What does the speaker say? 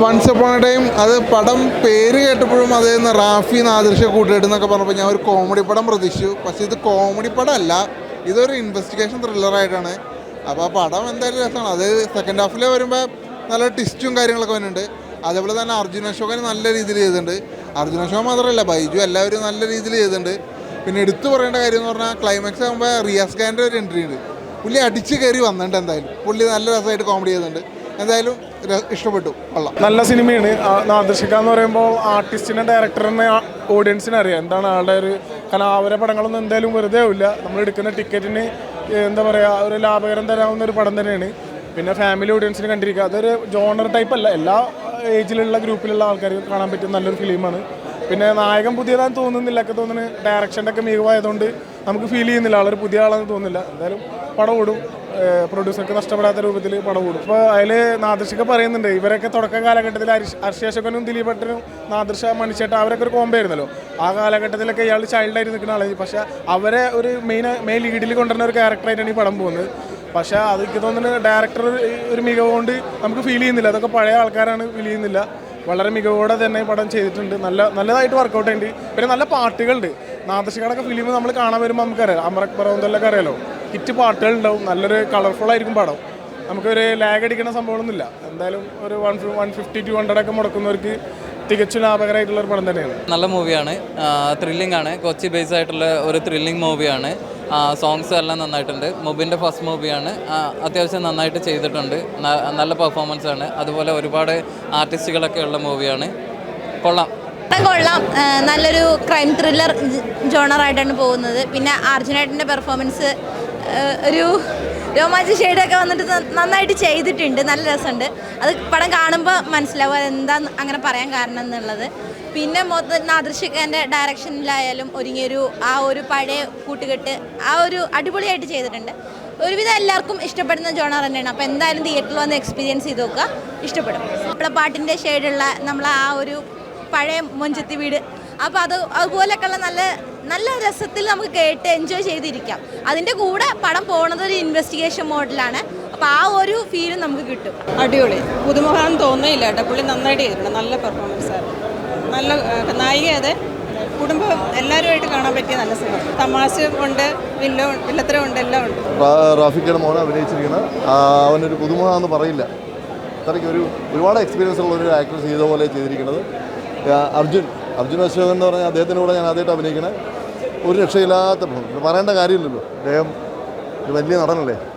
Once upon A time അത് പടം പേര് കേട്ടപ്പോഴും അതേ റാഫി നാദിർഷ കൂട്ടുകെട്ട് എന്നൊക്കെ പറഞ്ഞപ്പോൾ ഞാൻ ഒരു കോമഡി പടം പ്രതീക്ഷിച്ചു. പക്ഷേ ഇത് കോമഡി പടം അല്ല, ഇതൊരു ഇൻവെസ്റ്റിഗേഷൻ ത്രില്ലറായിട്ടാണ്. അപ്പോൾ ആ പടം എന്തായാലും രസമാണ്. അത് സെക്കൻഡ് ഹാഫിൽ വരുമ്പോൾ നല്ല ട്വിസ്റ്റും കാര്യങ്ങളൊക്കെ വരുന്നുണ്ട്. അതേപോലെ തന്നെ അർജുൻ അശോകൻ നല്ല രീതിയിൽ ചെയ്തിട്ടുണ്ട്. അർജുൻ അശോകൻ മാത്രമല്ല, ബൈജു എല്ലാവരും നല്ല രീതിയിൽ ചെയ്തിട്ടുണ്ട്. പിന്നെ എടുത്തു പറയേണ്ട കാര്യം എന്ന് പറഞ്ഞാൽ ക്ലൈമാക്സ് ആകുമ്പോൾ റിയാസ് ഖാൻ്റെ ഒരു എൻട്രി ഉണ്ട്. പുള്ളി അടിച്ച് കയറി വന്നിട്ടുണ്ട്. എന്തായാലും പുള്ളി നല്ല രസമായിട്ട് കോമഡി ചെയ്യുന്നുണ്ട്. എന്തായാലും ഇഷ്ടപ്പെട്ടു. കൊള്ളാം, നല്ല സിനിമയാണ്. നാദിർഷ എന്ന് പറയുമ്പോൾ ആർട്ടിസ്റ്റിനെ ഡയറക്ടറിനെ ഓഡിയൻസിനെ അറിയാം എന്താണ് ആളുടെ ഒരു. കാരണം അവരെ പടങ്ങളൊന്നും എന്തായാലും വെറുതെ ആവില്ല. നമ്മൾ എടുക്കുന്ന ടിക്കറ്റിന് എന്താ പറയുക, ഒരു ലാഭകരം തരാവുന്ന ഒരു പടം തന്നെയാണ്. പിന്നെ ഫാമിലി ഓഡിയൻസിന് കണ്ടിരിക്കുക. അതൊരു ജോണർ ടൈപ്പ് അല്ല, എല്ലാ ഏജിലുള്ള ഗ്രൂപ്പിലുള്ള ആൾക്കാർക്ക് കാണാൻ പറ്റുന്ന നല്ലൊരു ഫിലിമാണ്. പിന്നെ നായകൻ പുതിയതാണെന്ന് തോന്നുന്നില്ല, ഒക്കെ തോന്നുന്നത് ഡയറക്ഷൻ്റെ ഒക്കെ മികവായതുകൊണ്ട് നമുക്ക് ഫീൽ ചെയ്യുന്നില്ല ആളൊരു പുതിയ ആളാണെന്ന് തോന്നുന്നില്ല. എന്തായാലും പടം ഓടും, പ്രൊഡ്യൂസർക്ക് നഷ്ടപ്പെടാത്ത രൂപത്തിൽ പടം ഓടും. ഇപ്പോൾ അതിൽ നാദിർഷ പറയുന്നുണ്ട്, ഇവരൊക്കെ തുടക്ക കാലഘട്ടത്തിൽ അർഷി അശോകനും ദിലീപ് ഭട്ടനും നാദിർഷ മണിച്ചേട്ട അവരൊക്കെ ഒരു കോമ്പോ ആയിരുന്നല്ലോ. ആ കാലഘട്ടത്തിലൊക്കെ ഇയാൾ ചൈൽഡായിട്ട് നിൽക്കുന്ന ആളായി. പക്ഷേ അവരെ ഒരു മെയിൻ ലീഡിൽ കൊണ്ടുവരുന്ന ഒരു ക്യാരക്ടറായിട്ടാണ് ഈ പടം പോകുന്നത്. പക്ഷേ അത് എനിക്ക് തോന്നുന്നത് ഡയറക്ടർ ഒരു മികവ് കൊണ്ട് നമുക്ക് ഫീൽ ചെയ്യുന്നില്ല. അതൊക്കെ പഴയ ആൾക്കാരാണ് ഫീൽ ചെയ്യുന്നില്ല. വളരെ മികവോടെ തന്നെ പടം ചെയ്തിട്ടുണ്ട്. നല്ലതായിട്ട് വർക്കൗട്ട് ചെയ്യുന്നുണ്ട്. പിന്നെ നല്ല പാട്ടുകളുണ്ട്. നാദിർഷയുടെയൊക്കെ ഫിലിം നമ്മൾ കാണാൻ വരുമ്പോൾ നമുക്കറിയാം, അമറക് പറവെന്നൊക്കെ അറിയാലോ, ഹിറ്റ് പാട്ടുകളുണ്ടാവും. നല്ലൊരു കളർഫുൾ ആയിരിക്കും പടം. നമുക്കൊരു ലാഗ് അടിക്കുന്ന സംഭവമൊന്നുമില്ല. എന്തായാലും ഒരു 150-200 ഒക്കെ മുടക്കുന്നവർക്ക് തികച്ചും ലാഭകരമായിട്ടുള്ള ഒരു പടം തന്നെയാണ്. നല്ല മൂവിയാണ്, ത്രില്ലിംഗ് ആണ്. കൊച്ചി ബേസ് ആയിട്ടുള്ള ഒരു ത്രില്ലിംഗ് മൂവിയാണ്. സോങ്സ് എല്ലാം നന്നായിട്ടുണ്ട്. മുബിൻ്റെ ഫസ്റ്റ് മൂവിയാണ്, അത്യാവശ്യം നന്നായിട്ട് ചെയ്തിട്ടുണ്ട്. നല്ല പെർഫോമൻസ് ആണ്. അതുപോലെ ഒരുപാട് ആർട്ടിസ്റ്റുകളൊക്കെ ഉള്ള മൂവിയാണ്. കൊള്ളാം. നല്ലൊരു ക്രൈം ത്രില്ലർ ജോണറായിട്ടാണ് പോകുന്നത്. പിന്നെ അർജുനേട്ടൻ്റെ പെർഫോമൻസ് ഒരു രോമാഞ്ച ഷെയ്ഡൊക്കെ വന്നിട്ട് നന്നായിട്ട് ചെയ്തിട്ടുണ്ട്. നല്ല രസമുണ്ട്. അത് പടം കാണുമ്പോൾ മനസ്സിലാവും അതെന്താ അങ്ങനെ പറയാൻ കാരണം എന്നുള്ളത്. പിന്നെ മൊത്തം നാദിർഷൻ്റെ ഡയറക്ഷനിലായാലും ഒരുങ്ങിയൊരു ആ ഒരു പഴയ കൂട്ടുകെട്ട് ആ ഒരു അടിപൊളിയായിട്ട് ചെയ്തിട്ടുണ്ട്. ഒരുവിധം എല്ലാവർക്കും ഇഷ്ടപ്പെടുന്ന ജോണർ തന്നെയാണ്. അപ്പോൾ എന്തായാലും തിയേറ്ററിൽ വന്ന് എക്സ്പീരിയൻസ് ചെയ്ത് നോക്കുക, ഇഷ്ടപ്പെടും. നമ്മളെ പാട്ടിൻ്റെ ഷെയ്ഡുള്ള നമ്മളെ ആ ഒരു പഴയ മൊഞ്ചത്തി വീട്, അപ്പോൾ അതുപോലെയൊക്കെയുള്ള നല്ല രസത്തിൽ നമുക്ക് കേട്ട് എൻജോയ് ചെയ്തിരിക്കാം. അതിൻ്റെ കൂടെ പടം പോകുന്നത് ഒരു ഇൻവെസ്റ്റിഗേഷൻ മോഡിലാണ്. അപ്പോൾ ആ ഒരു ഫീലും നമുക്ക് കിട്ടും. അടിപൊളി, പുതുമുഖം തോന്നിയില്ല കേട്ടോ. പുള്ളി നന്നായിട്ട് ചെയ്തിട്ടുണ്ട്. നല്ല പെർഫോമൻസ് ആയിരുന്നു. നല്ല നായിക, അതെ, കുടുംബം എല്ലാവരുമായിട്ട് കാണാൻ പറ്റിയ നല്ല സിനിമ. തമാശ ഉണ്ട്, വില്ലത്തരം ഉണ്ട്, എല്ലാം ഉണ്ട്. റാഫിക്കയുടെ മോനെ അഭിനയിച്ചിരിക്കുന്നത് അവനൊരു പുതുമുഖമെന്ന് പറയില്ല. അത്രയ്ക്ക് ഒരുപാട് എക്സ്പീരിയൻസ് ഉള്ള ഒരു ആക്ടർ ചെയ്ത പോലെ ചെയ്തിരിക്കുന്നത്. അർജുൻ അശോകൻ എന്ന് പറഞ്ഞാൽ അദ്ദേഹത്തിൻ്റെ കൂടെ ഞാൻ ആദ്യമായിട്ട് അഭിനയിക്കണേ. ഒരു രക്ഷയില്ലാത്ത പറയേണ്ട കാര്യമില്ലല്ലോ, അദ്ദേഹം ഒരു വലിയ നടനല്ലേ.